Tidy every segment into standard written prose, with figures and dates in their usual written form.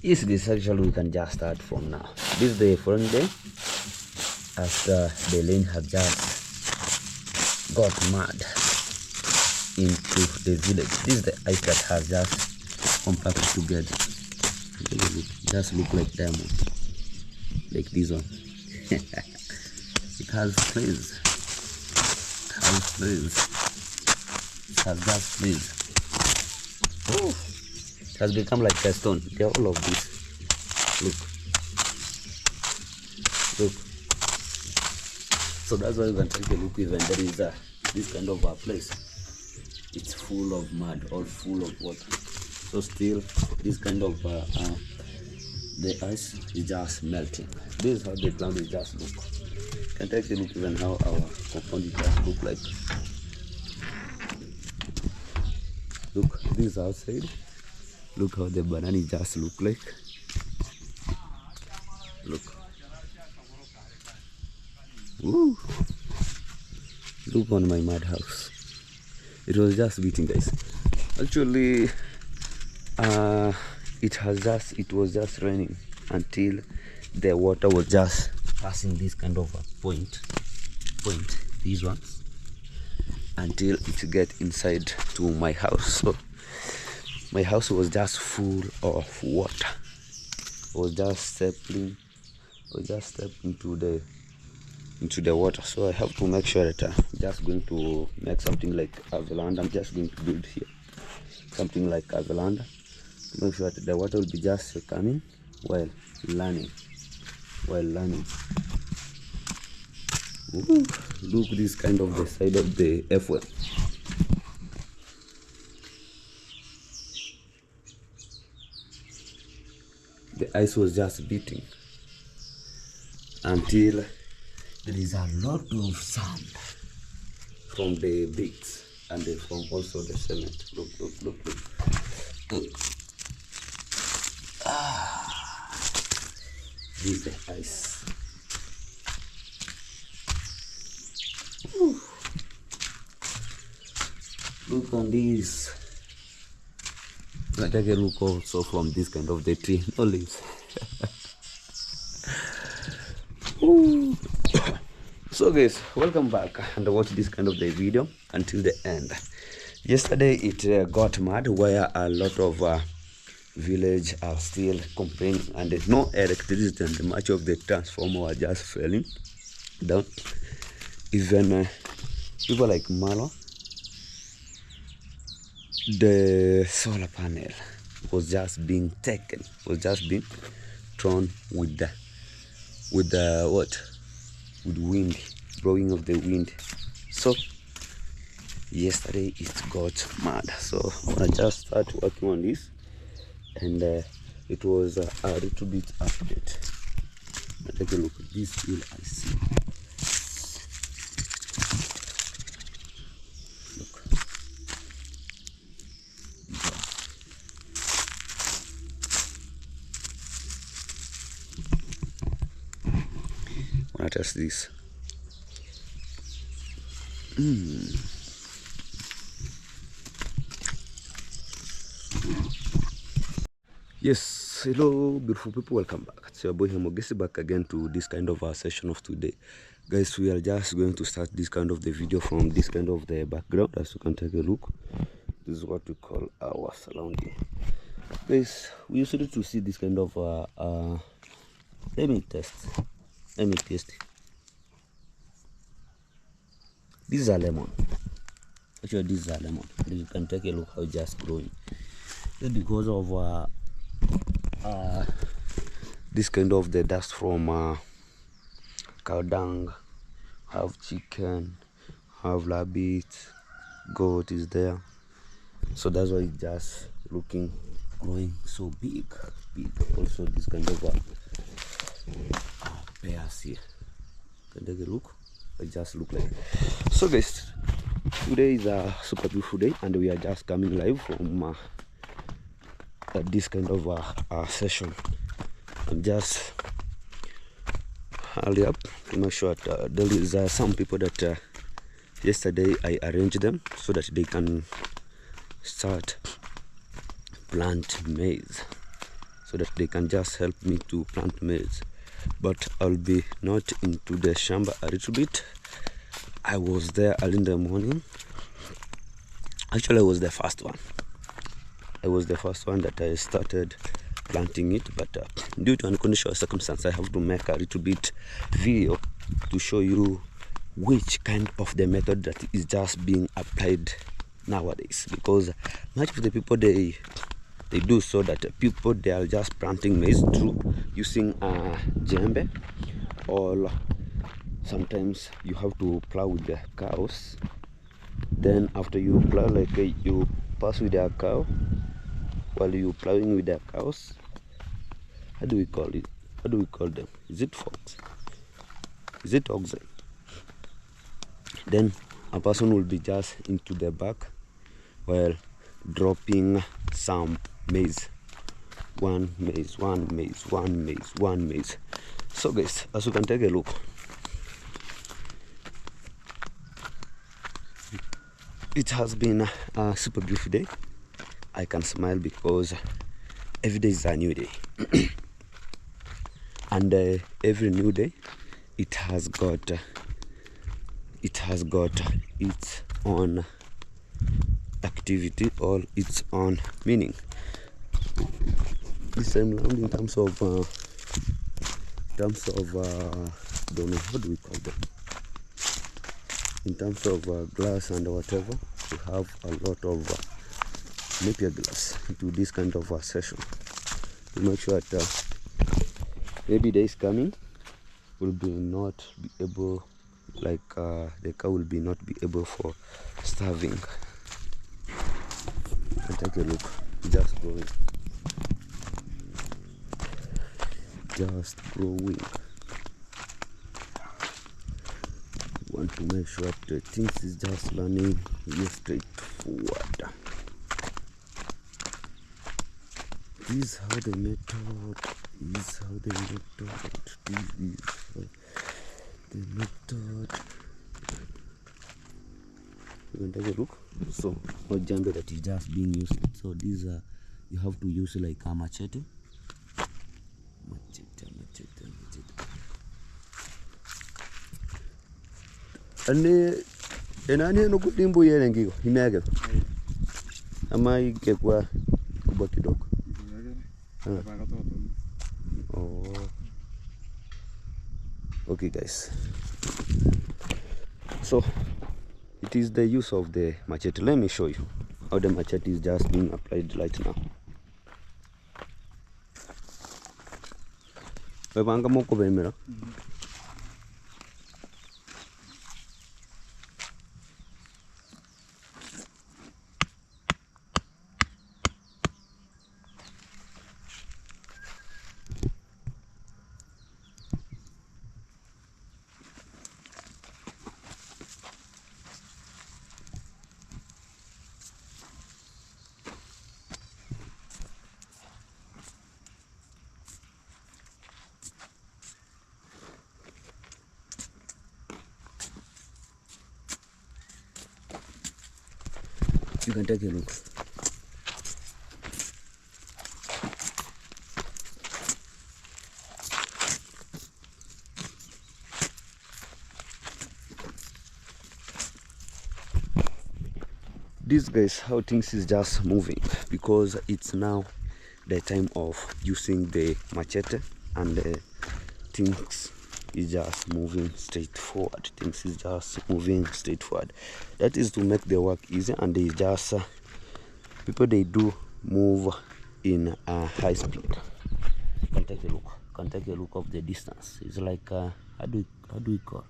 Yes, this actually we can just start from now. This is the following day after the rain had just got mad into the village. This is the ice that has just compacted together. Just look like diamond, like this one. It has flares. It has flares. It has just flares. Oh, it has become like a stone. They are all of this. Look. Look. So that's why you can take a look even there is this kind of a place. It's full of mud, all full of water. So still this kind of the ice is just melting. This is how the ground is just look. You can take a look even how our compound is just look like. Look, this is outside. Look how the banana just look like. Look. Woo. Look on my mud house. It was just beating, guys. Actually, it was just raining until the water was just passing this kind of a point, these ones, until it get inside to my house. So my house was just full of water. I was just stepping into the water. So I have to make sure that I'm just going to make something like a veranda. I'm just going to build here something like a veranda to make sure that the water will be just coming while learning. Ooh, look this kind of the side of the F-well. The ice was just beating until there is a lot of sand from the bricks and from also the cement. Look. This is the ice. Whew. Look on this. I take a look also from this kind of the tree, no leaves. So guys, welcome back and watch this kind of the video until the end. Yesterday it got mad where a lot of village are still complaining and no electricity and much of the transformer were just falling down. Even people like Malo, the solar panel was just being taken, was just being thrown with wind, blowing of the wind. So yesterday it got mad. So I just started working on this, and it was a little bit update. Take a look at this hill I see. Look. Wanna test this? Yes, hello beautiful people, welcome back. It's your boy Hemogesi back again to this kind of a session of today. Guys, we are just going to start this kind of the video from this kind of the background. As you can take a look, this is what we call our surrounding. Guys, we used to see this kind of let me taste. This is a lemon. Actually, this is a lemon. You can take a look how it's just growing. Just because of this kind of the dust from cow dung, have chicken, have rabbit, goat is there. So that's why it's just growing so big. Also this kind of pears here. Can take a look. It just look like. So guys, today is a super beautiful day and we are just coming live from this kind of session. I'm just hurry up to make sure that there is some people that yesterday I arranged them so that they can start plant maize. so that they can just help me to plant maize. But I'll be not into the shamba a little bit. I was there early in the morning. Actually, I was the first one. I was the first one that I started planting it, but due to unconditional circumstance, I have to make a little bit video to show you which kind of the method that is just being applied nowadays, because much of the people they do so that people they are just planting maize through using a jembe, or sometimes you have to plow with the cows. Then after you plow, like you pass with a cow while you plowing with the cows. How do we call it? What do we call them? Is it fox? Is it oxen? Then a person will be just into the back while dropping some maize. One maize, one maize, one maize, one maize. So guys, as you can take a look, it has been a super beautiful day. I can smile because every day is a new day. And every new day it has got its own activity or its own meaning. This time around, in terms of don't know, what do we call them, in terms of glass and whatever, we have a lot of napier glass into this kind of session to make sure that maybe days coming will be not be able, like the cow will be not be able for starving. And take a look, just growing, just growing. Want to make sure that things is just learning you straightforward. This is how the method is, how the method, this is how the method. You can take a look. So what jumbo that is just being used. So these are, you have to use like a machete. Machete. And enani no kutimbu yele ngiko imege ama ikekwa kubwa kidogo. Oh, okay guys, so it is the use of the machete. Let me show you how the machete is just being applied right now. Bebanga moko bemera. You can take a look. These guys, how things is just moving, because it's now the time of using the machete, and things is just moving straight forward. Things is just moving straight forward. That is to make the work easy, and they just people they do move in a high speed. Can take a look. Can take a look of the distance. It's like how do we call?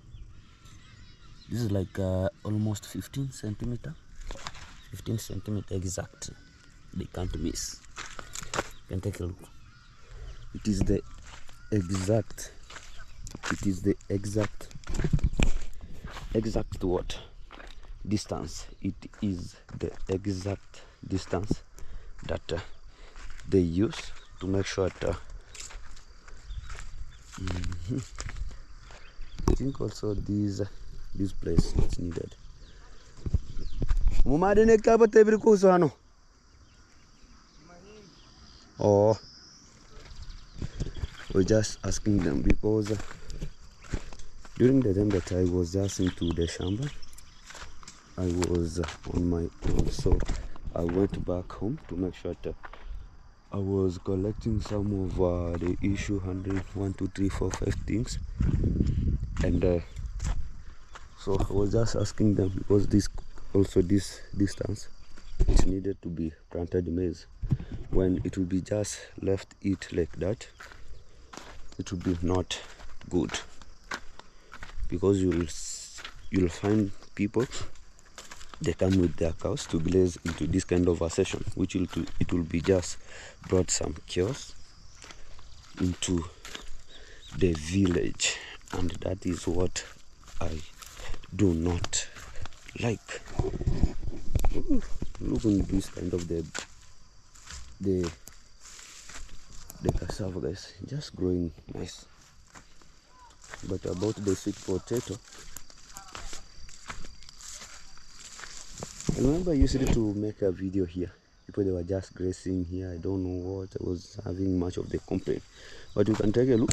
This is like almost 15 centimeter. 15 centimeter exact. They can't miss. Can take a look. It is the exact. It is the exact what distance. It is the exact distance that they use to make sure that I think also this place is needed. Mumadene kaba tebri kusano. Oh, was just asking them because during the time that I was just into the shamba, I was on my own, so I went back home to make sure that I was collecting some of the issue 100, 2, 3, 4, 5 things, and so I was just asking them because this distance it needed to be planted maize. When it will be just left it like that, it will be not good, because you'll find people, they come with their cows to glaze into this kind of a session, which it will be just brought some chaos into the village, and that is what I do not like. Ooh, look at this kind of the cassava, guys, just growing nice. But about the sweet potato, I remember I used to make a video here. People, they were just grazing here. I don't know what I was having much of the complaint, but you can take a look.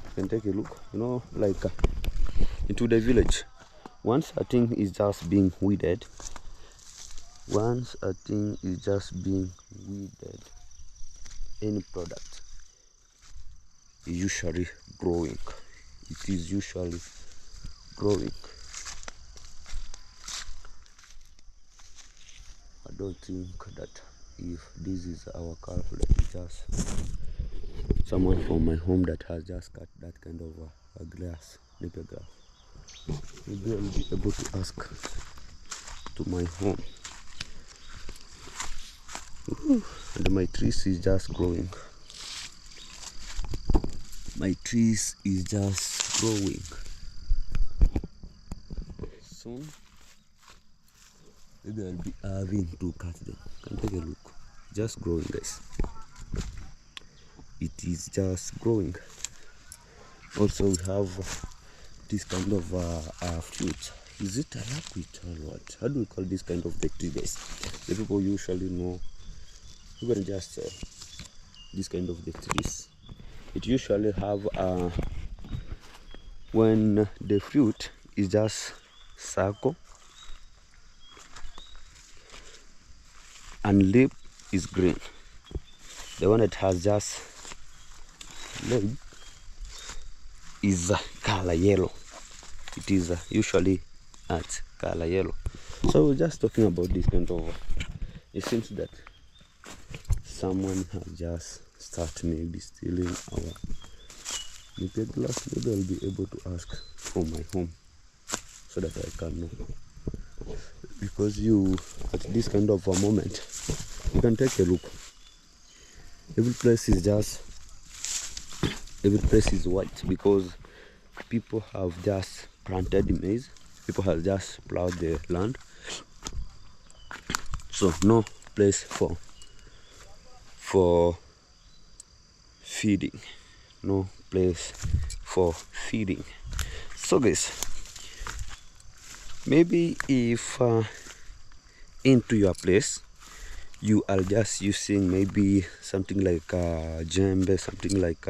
You can take a look. You know, like into the village. Once a thing is just being weeded, any product is usually growing. It is usually growing. I don't think that if this is our calf, let me just someone from my home that has just cut that kind of a grass, nipple grass. Maybe I'll be able to ask to my home. Ooh, and my trees is just growing. My trees is just growing. Soon, maybe I'll be having to cut them. Can take a look. Just growing, guys. It is just growing. Also, we have this kind of fruit. Is it a rabbit or what? How do we call this kind of the tree, guys? The people usually know. You can just this kind of the trees. It usually have when the fruit is just circle and leaf is green. The one that has just leaf is color yellow. It is usually at color yellow. So we're just talking about this kind of it seems that someone has just started maybe stealing our nipple glass. Maybe I'll be able to ask from my home so that I can know, because you at this kind of a moment you can take a look. Every place is white because people have just planted maize. People have just plowed the land, so no place for feeding. No place for feeding. So guys, maybe if into your place you are just using maybe something like a djembe, something like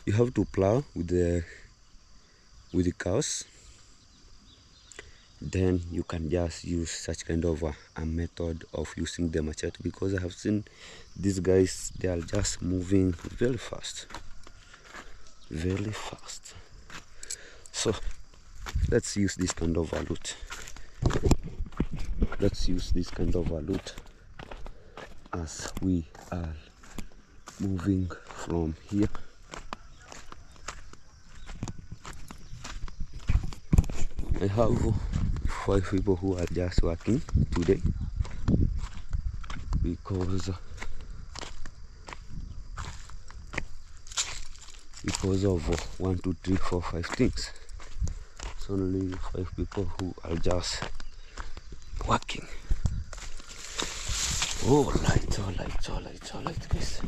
you have to plow with the cows, then you can just use such kind of a method of using the machete, because I have seen these guys, they are just moving very fast. So let's use this kind of a loot. Let's use this kind of a loot as we are moving from here. I have 5 people who are just working today because of 1, 2, 3, 4, 5 things. It's only 5 people who are just working. All right, guys.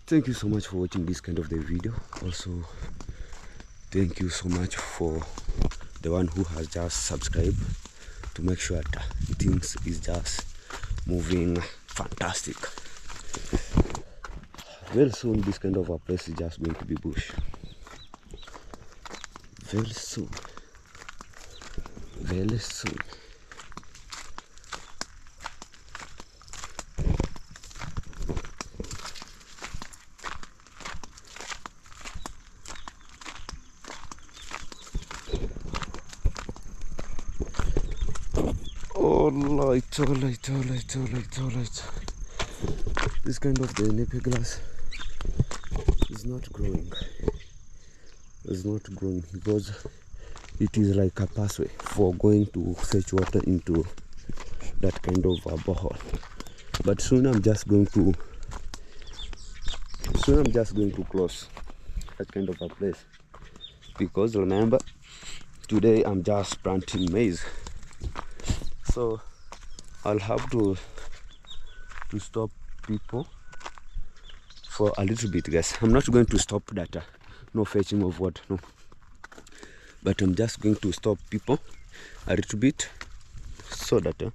Thank you so much for watching this kind of the video. Also, thank you so much for the one who has just subscribed to make sure that things is just moving fantastic. Very soon this kind of a place is just going to be bush. Very soon. Very soon. All right. This kind of the napier grass is not growing. It's not growing because it is like a pathway for going to fetch water into that kind of a borehole. But soon I'm just going to close that kind of a place, because remember, today I'm just planting maize, so I'll have to stop people for a little bit, guys. I'm not going to stop that no fetching of water, no, but I'm just going to stop people a little bit, so that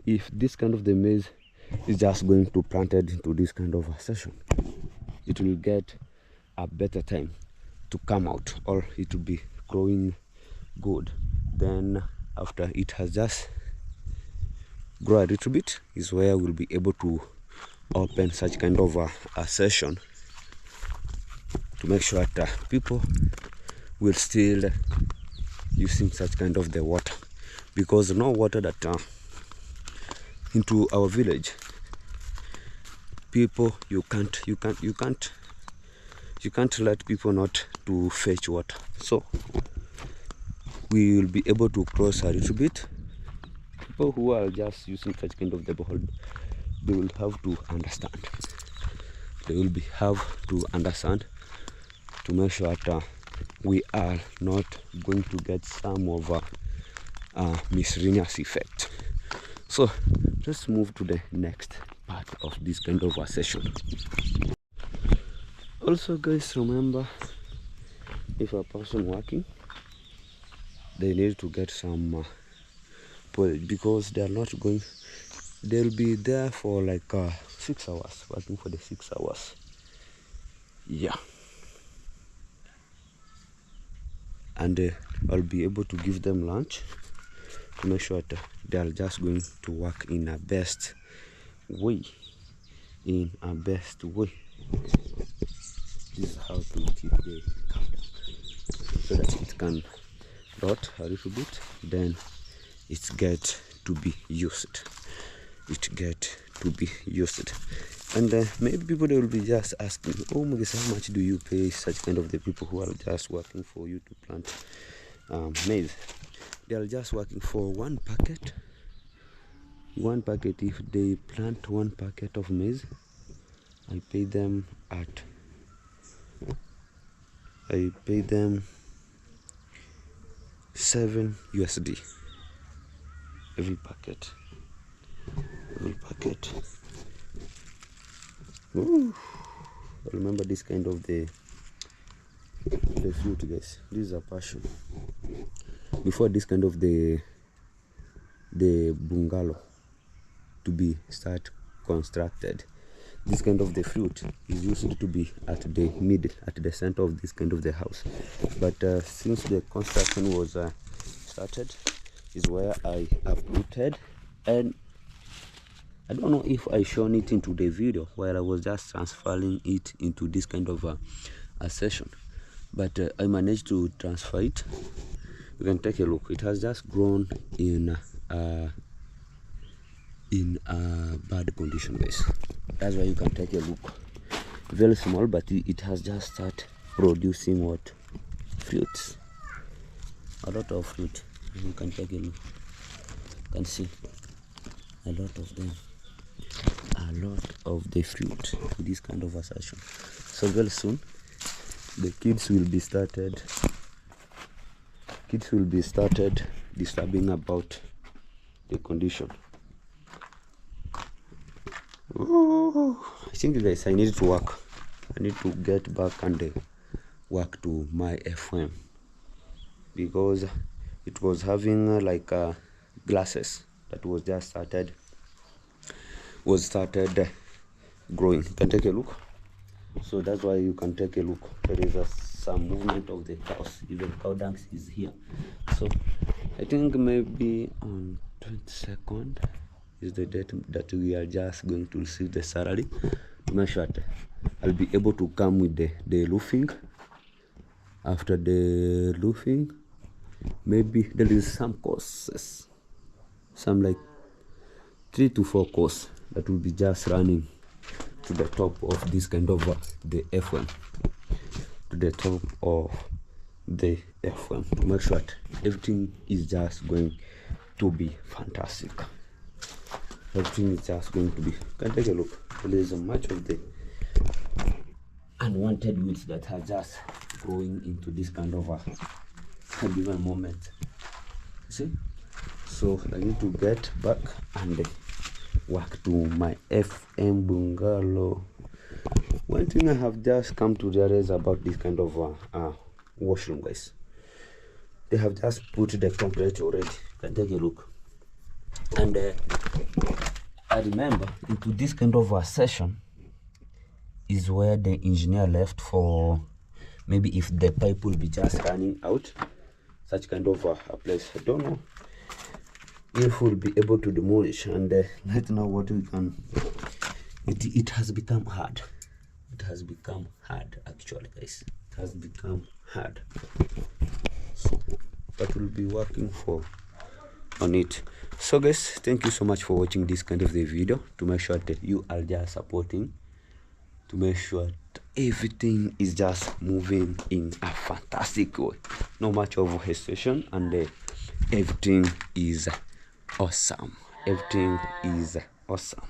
if this kind of the maize is just going to planted into this kind of a session, it will get a better time to come out, or it will be growing good. Then after it has just grow a little bit is where we'll be able to open such kind of a session to make sure that people will still using such kind of the water, because no water that into our village, people you can't let people not to fetch water. So we will be able to cross a little bit. People who are just using such kind of the borehole, they will have to understand. They will have to understand to make sure that we are not going to get some of miscellaneous effect. So let's move to the next part of this kind of a session. Also, guys, remember, if a person working, they need to get some porridge, because they are not going, they'll be there for like 6 hours, working for the 6 hours. Yeah. And I'll be able to give them lunch to make sure that they are just going to work in a best way. This is how to keep the cow down, so that it can rot a little bit, then it get to be used. And maybe people, they will be just asking, oh my gosh, how much do you pay such kind of the people who are just working for you to plant maize? They are just working for one packet. If they plant one packet of maize, I pay them $7 every packet. Ooh. Remember this kind of the fruit, guys. This is a passion. Before this kind of the bungalow to be start constructed, this kind of the fruit is used to be at the center of this kind of the house. But since the construction was started, is where I have rooted. And I don't know if I shown it into the video while I was just transferring it into this kind of a session, but I managed to transfer it. You can take a look. It has just grown in bad condition, guys. That's why you can take a look. Very small, but it has just started producing what? Fruits. A lot of fruit. You can take a look. You can see a lot of them. A lot of the fruit in this kind of a session. So very soon the kids will be started disturbing about the condition. Ooh, I think, guys, I need to work. I need to get back and work to my FM, because it was having like glasses that was just started growing. You can take a look. So that's why you can take a look. There is some movement of the cows. Even cow dung is here. So I think maybe on 22nd is the date that we are just going to receive the salary. Machete, I'll be able to come with the roofing. After the roofing, maybe there is some courses, some like 3 to 4 courses that will be just running to the top of this kind of the F1, to the top of the F1, to make sure that everything is just going to be fantastic. Everything is just going to be, can take a look. There is much of the unwanted weeds that are just growing into this kind of a given moment. See, so I need to get back and work to my FM bungalow. One thing I have just come to realize about this kind of washroom, guys, they have just put the concrete already. Can take a look. And I remember into this kind of a session is where the engineer left for maybe if the pipe will be just running out, such kind of a place. I don't know if we'll be able to demolish. And right now what we can, it has become hard. It has become hard, actually, guys. It has become hard. So that will be working for on it. So guys, thank you so much for watching this kind of the video, to make sure that you are just supporting, to make sure that everything is just moving in a fantastic way, no much of hesitation, and everything is awesome. Everything is awesome.